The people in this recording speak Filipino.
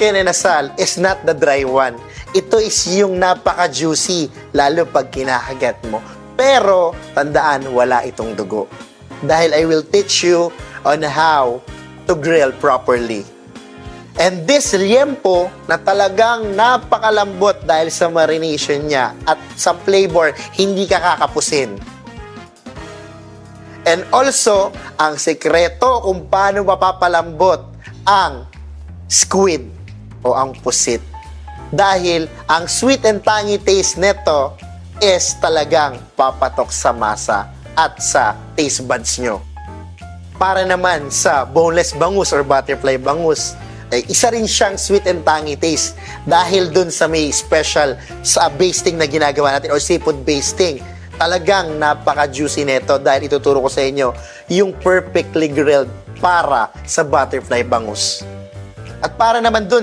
chicken inasal is not the dry one. Ito is yung napaka-juicy, lalo pag kinakagat mo. Pero, tandaan, wala itong dugo. Dahil I will teach you on how to grill properly. And this liempo na talagang napakalambot dahil sa marination niya at sa flavor, hindi ka kakapusin. And also, ang sekreto kung paano mapapalambot ang squid o ang pusit. Dahil ang sweet and tangy taste nito is talagang papatok sa masa at sa taste buds nyo. Para naman sa boneless bangus or butterfly bangus, ay isa rin siyang sweet and tangy taste dahil dun sa may special sa basting na ginagawa natin or seafood basting. Talagang napaka-juicy nito dahil ituturo ko sa inyo yung perfectly grilled para sa butterfly bangus. At para naman dun